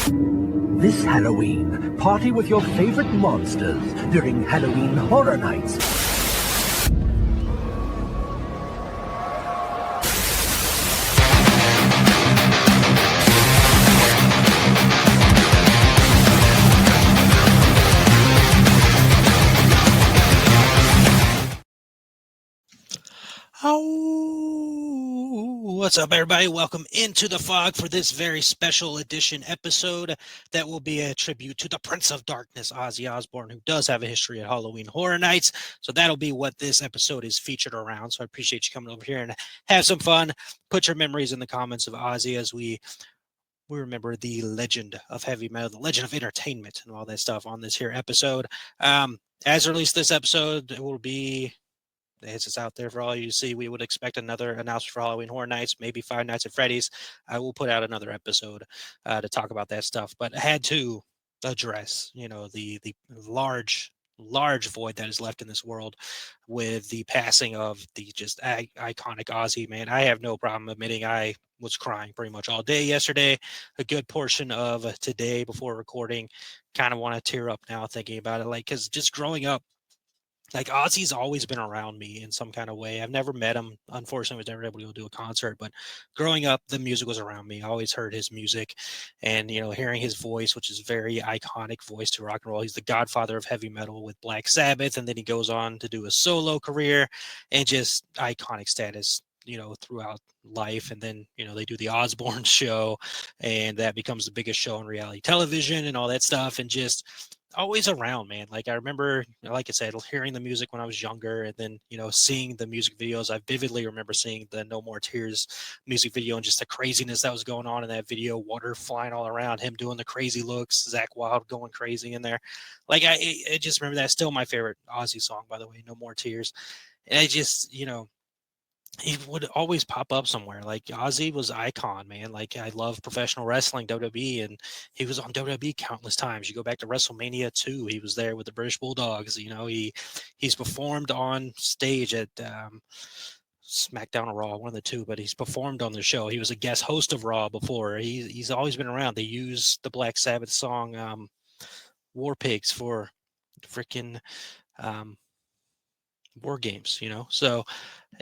This Halloween, party with your favorite monsters during Halloween Horror Nights. Oh, what's up, everybody? Welcome into the fog for this very special edition episode that will be a tribute to the Prince of Darkness, Ozzy Osbourne, who does have a history at Halloween Horror Nights. So that'll be what this episode is featured around. So I appreciate you coming over here and have some fun. Put your memories in the comments of Ozzy as we remember the legend of heavy metal, the legend of entertainment, and all that stuff on this here episode. As released this episode, it will be it's out there for all you to see. We would expect another announcement for Halloween Horror Nights, maybe Five Nights at Freddy's. I will put out another episode to talk about that stuff, but I had to address, the large void that is left in this world with the passing of the just iconic Ozzy. Man, I have no problem admitting I was crying pretty much all day yesterday. A good portion of today before recording. Kind of want to tear up now thinking about it, like, because just growing up, like, Ozzy's always been around me in some kind of way. I've never met him. Unfortunately, I was never able to go do a concert, but growing up, the music was around me. I always heard his music and, hearing his voice, which is very iconic voice to rock and roll. He's the godfather of heavy metal with Black Sabbath. And then he goes on to do a solo career and just iconic status, throughout life. And then, they do the Osbourne show and that becomes the biggest show on reality television and all that stuff. And just always around, man. Like, I remember, like I said, hearing the music when I was younger and then, seeing the music videos. I vividly remember seeing the No More Tears music video and just the craziness that was going on in that video, water flying all around, him doing the crazy looks, Zakk Wylde going crazy in there. Like, I just remember that's still my favorite Ozzy song, by the way, No More Tears. And I just, he would always pop up somewhere. Like, Ozzy was icon, man. Like, I love professional wrestling, WWE, and he was on WWE countless times. You go back to WrestleMania 2, he was there with the British Bulldogs. He's performed on stage at SmackDown or Raw, one of the two, but he's performed on the show. He was a guest host of Raw before. He's always been around. They use the Black Sabbath song War Pigs for freaking War Games, So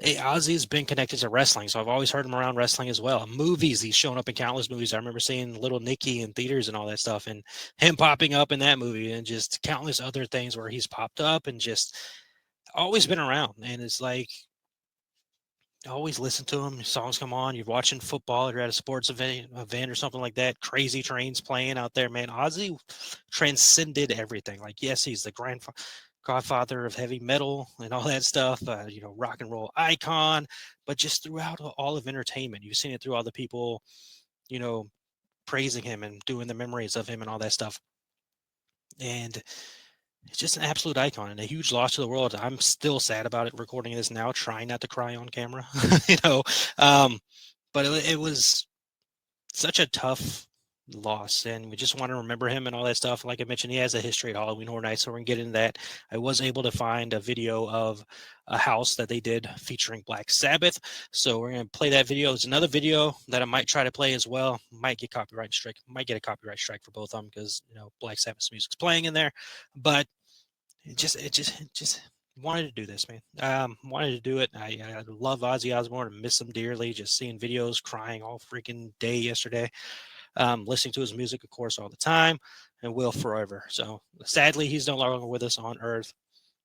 Ozzy's been connected to wrestling, so I've always heard him around wrestling as well. Movies, he's shown up in countless movies. I remember seeing Little Nicky in theaters and all that stuff, and him popping up in that movie, and just countless other things where he's popped up and just always been around. And it's like, always listen to him. His songs come on. You're watching football, you're at a sports event or something like that. Crazy Trains playing out there, man. Ozzy transcended everything. Like, yes, he's the godfather of heavy metal and all that stuff, rock and roll icon, but just throughout all of entertainment, you've seen it through all the people, praising him and doing the memories of him and all that stuff. And it's just an absolute icon and a huge loss to the world. I'm still sad about it recording this now, trying not to cry on camera, but it was such a tough loss, and we just want to remember him and all that stuff. Like I mentioned, he has a history at Halloween Horror Nights, so we're gonna get into that. I was able to find a video of a house that they did featuring Black Sabbath, so we're gonna play that video. There's another video that I might try to play as well. Might get a copyright strike for both of them because Black Sabbath's music's playing in there, but it just wanted to do this, man. Wanted to do it. I love Ozzy Osbourne and miss him dearly. Just seeing videos, crying all freaking day yesterday. Listening to his music, of course, all the time, and will forever. So sadly, he's no longer with us on Earth,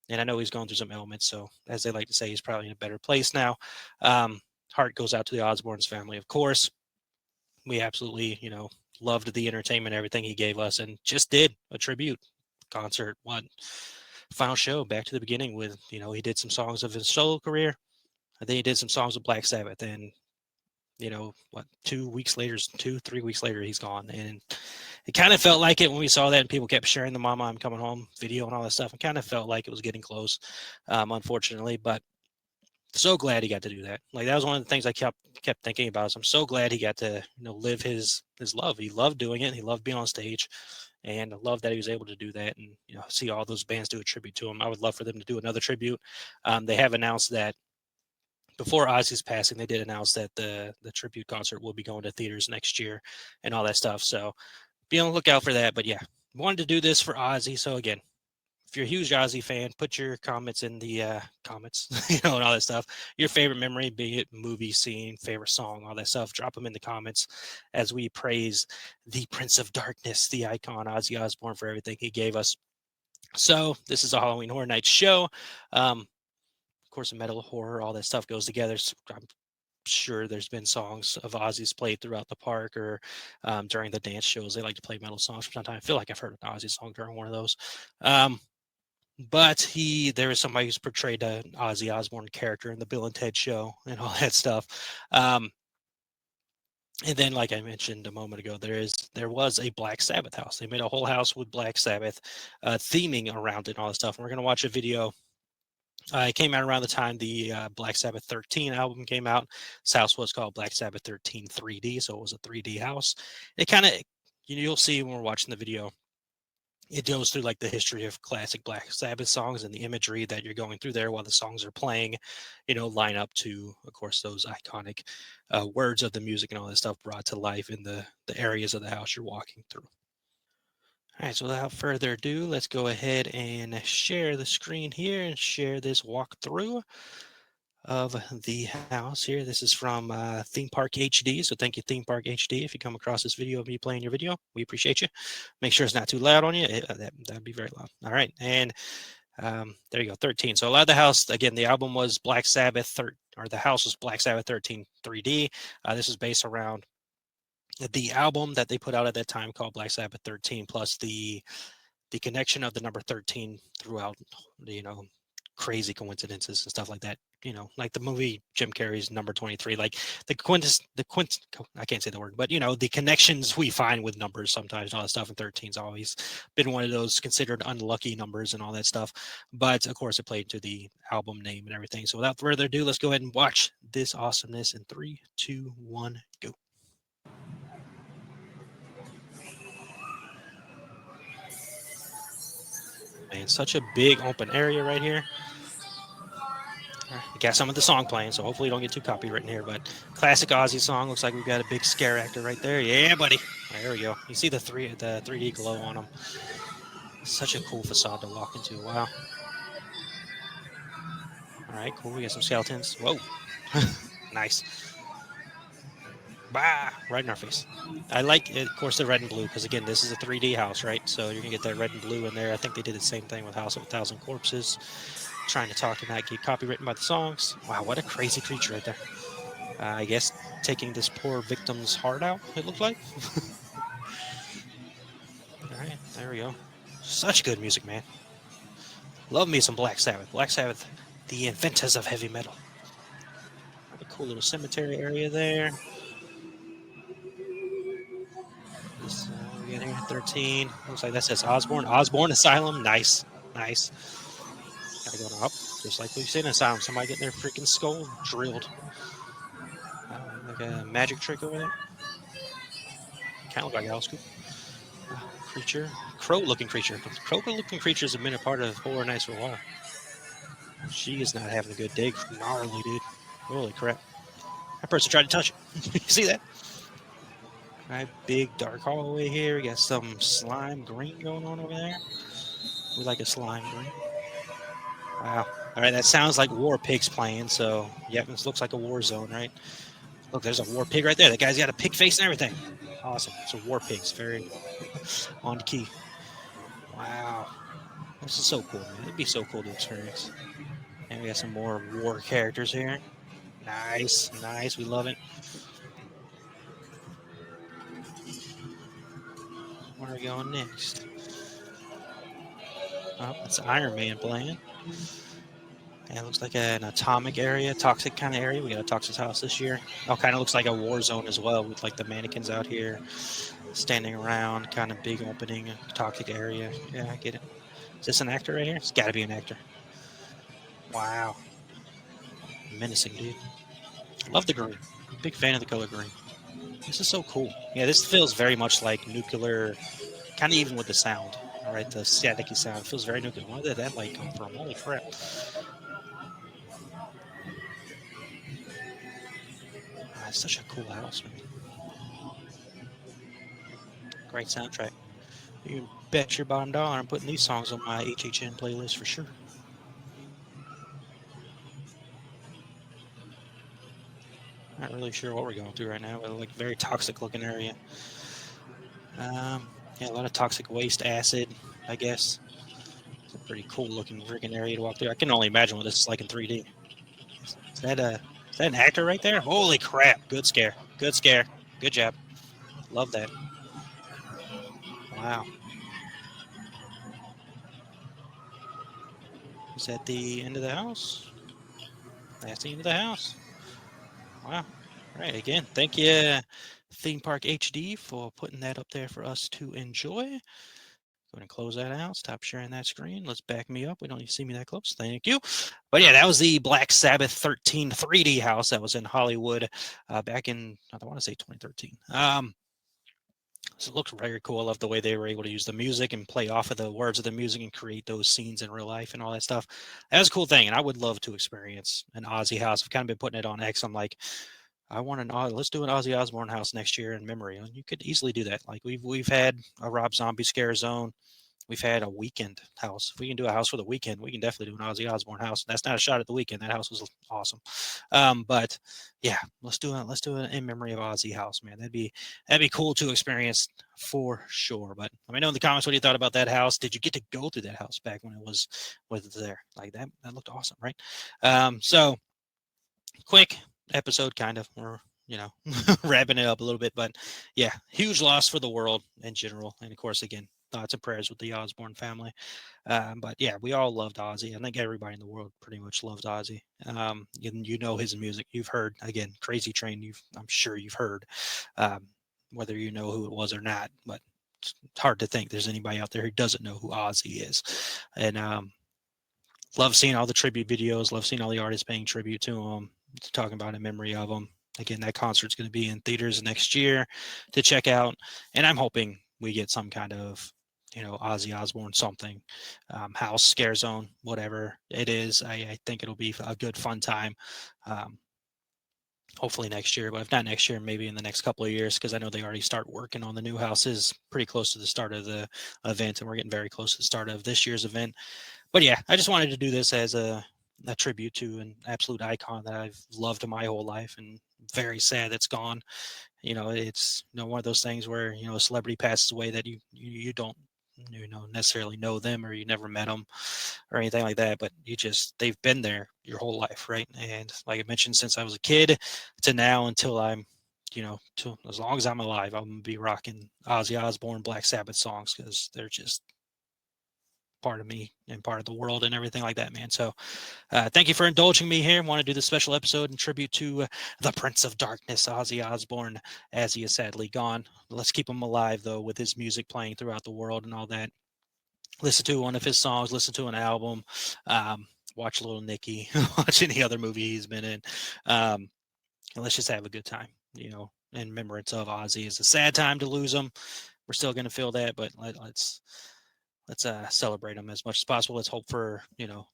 and I know he's going through some ailments. So as they like to say, he's probably in a better place now. Heart goes out to the Osbournes family, of course. We absolutely, loved the entertainment, everything he gave us, and just did a tribute concert, one final show back to the beginning with, he did some songs of his solo career. I think he did some songs with Black Sabbath, and 3 weeks later, he's gone. And it kind of felt like it when we saw that and people kept sharing the Mama I'm Coming Home video and all that stuff. It kind of felt like it was getting close, unfortunately, but so glad he got to do that. Like, that was one of the things I kept thinking about. Is I'm so glad he got to, live his love. He loved doing it. He loved being on stage, and I love that he was able to do that and, see all those bands do a tribute to him. I would love for them to do another tribute. They have announced that before Ozzy's passing, they did announce that the tribute concert will be going to theaters next year and all that stuff. So be on the lookout for that. But yeah, wanted to do this for Ozzy. So again, if you're a huge Ozzy fan, put your comments in the comments, and all that stuff. Your favorite memory, be it movie scene, favorite song, all that stuff. Drop them in the comments as we praise the Prince of Darkness, the icon Ozzy Osbourne, for everything he gave us. So this is a Halloween Horror Nights show. Of course, metal, horror, all that stuff goes together. So I'm sure there's been songs of Ozzy's played throughout the park, or during the dance shows. They like to play metal songs from time to time. I feel like I've heard an Ozzy song during one of those. But there is somebody who's portrayed an Ozzy Osbourne character in the Bill and Ted show and all that stuff. And then, like I mentioned a moment ago, there was a Black Sabbath house. They made a whole house with Black Sabbath theming around it and all that stuff. And we're going to watch a video. It came out around the time the Black Sabbath 13 album came out. This house was called Black Sabbath 13 3D, so it was a 3D house. It kind of, you'll see when we're watching the video, it goes through like the history of classic Black Sabbath songs, and the imagery that you're going through there while the songs are playing, line up to, of course, those iconic words of the music and all that stuff brought to life in the areas of the house you're walking through. All right, so without further ado, let's go ahead and share the screen here and share this walkthrough of the house here. This is from Theme Park HD. So thank you, Theme Park HD. If you come across this video of me playing your video, we appreciate you. Make sure it's not too loud on you. That'd be very loud. All right. And there you go, 13. So a lot of the house, again, the album was Black Sabbath, or the house was Black Sabbath 13 3D. This is based around the album that they put out at that time called Black Sabbath 13, plus the connection of the number 13 throughout, crazy coincidences and stuff like that. Like the movie Jim Carrey's Number 23, like I can't say the word, but the connections we find with numbers sometimes and all that stuff. And 13's always been one of those considered unlucky numbers and all that stuff. But of course, it played to the album name and everything. So without further ado, let's go ahead and watch this awesomeness in 3, 2, 1, go. Man, such a big open area right here. We got some of the song playing, so hopefully you don't get too copywritten here. But classic Ozzy song. Looks like we've got a big scare actor right there. Yeah, buddy. There we go. You see the 3D glow on him. Such a cool facade to walk into. Wow. All right, cool. We got some skeletons. Whoa. Nice. Bah! Right in our face. I like, of course, the red and blue, because again, this is a 3D house, right? So you're gonna get that red and blue in there. I think they did the same thing with House of a Thousand Corpses. Trying to talk and not get copywritten by the songs. Wow, what a crazy creature right there. I guess taking this poor victim's heart out, it looked like. All right, there we go. Such good music, man. Love me some Black Sabbath. Black Sabbath, the inventors of heavy metal. A cool little cemetery area there. This, we got here 13. Looks like that says Osbourne. Osbourne Asylum. Nice. Nice. Gotta go up, just like we've seen in Asylum. Somebody getting their freaking skull drilled. Like a magic trick over there. Kind of look like Alice Cooper. Creature. Crow-looking creature. Crow-looking creatures have been a part of Horror Nights for a while. She is not having a good day. Gnarly, dude. Holy crap. That person tried to touch it. You see that? All right, big dark hallway here. We got some slime green going on over there. We like a slime green. Wow. All right, that sounds like War Pigs playing. So, yep, this looks like a war zone, right? Look, there's a War Pig right there. That guy's got a pig face and everything. Awesome. So, War Pigs, very on key. Wow. This is so cool, man. It'd be so cool to experience. And we got some more war characters here. Nice, nice. We love it. Where are we going next? Oh, that's Iron Man playing. And it looks like an atomic area, toxic kind of area. We got a toxic house this year. Oh, kind of looks like a war zone as well, with like the mannequins out here standing around, kind of big opening, toxic area. Yeah, I get it. Is this an actor right here? It's got to be an actor. Wow. Menacing, dude. Love the green. Big fan of the color green. This is so cool. Yeah, this feels very much like nuclear, kind of even with the sound. All right, the staticky sound. It feels very nuclear. Where did that light come from? Holy crap. It's such a cool house, man. Great soundtrack. You can bet your bottom dollar I'm putting these songs on my HHN playlist for sure. Not really sure what we're going through right now, but like very toxic looking area. Yeah, a lot of toxic waste, acid, I guess. It's a pretty cool looking freaking area to walk through. I can only imagine what this is like in 3D. Is that a is that an actor right there? Holy crap! Good scare. Good scare. Good job. Love that. Wow. Is that the end of the house? That's the end of the house. Wow. All right. Again, thank you, Theme Park HD, for putting that up there for us to enjoy. Go ahead and close that out. Stop sharing that screen. Let's back me up. We don't need to see me that close. Thank you. But yeah, that was the Black Sabbath 13 3D house that was in Hollywood back in, I want to say 2013. So it looks very cool. I love the way they were able to use the music and play off of the words of the music and create those scenes in real life and all that stuff. That was a cool thing. And I would love to experience an Ozzy house. I've kind of been putting it on X. I'm like, I want an let's do an Ozzy Osbourne house next year in memory. And you could easily do that. Like we've had a Rob Zombie Scare Zone. We've had a weekend house. If we can do a house for the weekend, we can definitely do an Ozzy Osbourne house. That's not a shot at the weekend. That house was awesome. But yeah, let's do it in memory of Ozzy house, man. That'd be cool to experience for sure. But let me know in the comments what you thought about that house. Did you get to go through that house back when it was there? Like that looked awesome, right? So quick episode, kind of. We're wrapping it up a little bit, but yeah, huge loss for the world in general, and of course, again, thoughts and prayers with the Osbourne family. But yeah, we all loved Ozzy. I think everybody in the world pretty much loved Ozzy. You know his music. You've heard again, Crazy Train. I'm sure you've heard, whether you know who it was or not. But it's hard to think there's anybody out there who doesn't know who Ozzy is, and love seeing all the tribute videos. Love seeing all the artists paying tribute to him, talking about in memory of him. Again, that concert's going to be in theaters next year to check out, and I'm hoping we get some kind of Ozzy Osbourne something, house, scare zone, whatever it is. I think it'll be a good fun time. Hopefully next year, but if not next year, maybe in the next couple of years, because I know they already start working on the new houses pretty close to the start of the event, and we're getting very close to the start of this year's event. But yeah, I just wanted to do this as a tribute to an absolute icon that I've loved my whole life, and very sad that's gone. It's one of those things where a celebrity passes away that you don't necessarily know them, or you never met them or anything like that, but they've been there your whole life, right? And like I mentioned, since I was a kid to now, until I'm to as long as I'm alive, I'm gonna be rocking Ozzy Osbourne, Black Sabbath songs, because they're just part of me and part of the world and everything like that, man. So thank you for indulging me here. I want to do this special episode in tribute to the Prince of Darkness, Ozzy Osbourne, as he is sadly gone. Let's keep him alive, though, with his music playing throughout the world and all that. Listen to one of his songs, listen to an album, watch Little Nicky, watch any other movie he's been in. And let's just have a good time, in remembrance of Ozzy. It's a sad time to lose him. We're still going to feel that, but let's celebrate them as much as possible. Let's hope for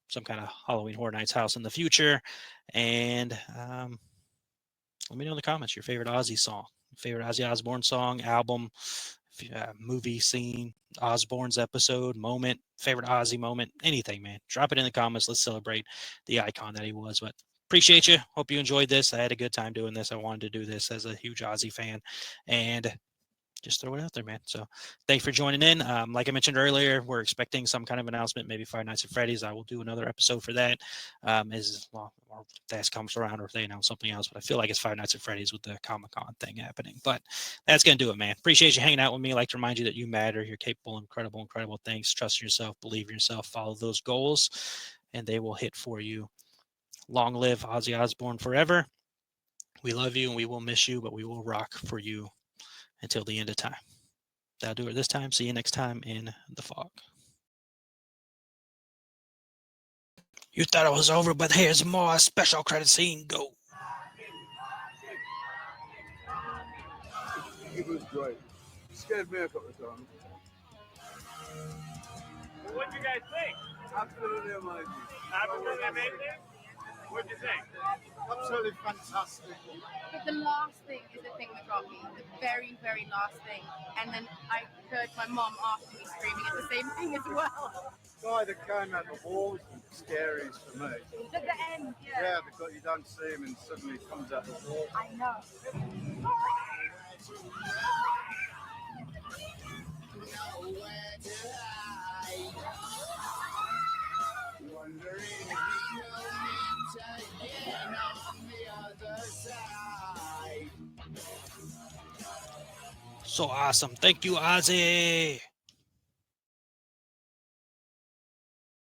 some kind of Halloween Horror Nights house in the future. And let me know in the comments your favorite Ozzy song, favorite Ozzy Osbourne song, album, movie scene, Osbourne's episode, moment, favorite Ozzy moment, anything, man. Drop it in the comments. Let's celebrate the icon that he was. But appreciate you. Hope you enjoyed this. I had a good time doing this. I wanted to do this as a huge Ozzy fan, and just throw it out there, man. So thanks for joining in. Like I mentioned earlier, we're expecting some kind of announcement, maybe Five Nights at Freddy's. I will do another episode for that. Or if that comes around, or if they announce something else. But I feel like it's Five Nights at Freddy's with the Comic-Con thing happening. But that's going to do it, man. Appreciate you hanging out with me. I like to remind you that you matter. You're capable, incredible things. Trust in yourself, believe in yourself, follow those goals, and they will hit for you. Long live Ozzy Osbourne forever. We love you and we will miss you, but we will rock for you until the end of time. That'll do it this time. See you next time in the fog. You thought it was over, but here's more special credit scene. Go. It was great. It scared me a couple of times. What did you guys think? Absolutely amazing. Absolutely amazing. What do you think? Absolutely fantastic. But the last thing is the thing that got me, the very, very last thing. And then I heard my mom after me screaming at the same thing as well. The guy that came out the wall was the scariest for me. At the end, Yeah, because you don't see him and suddenly he comes out the wall. I know. Wondering if he will meet again on the other side. So awesome. Thank you, Ozzy.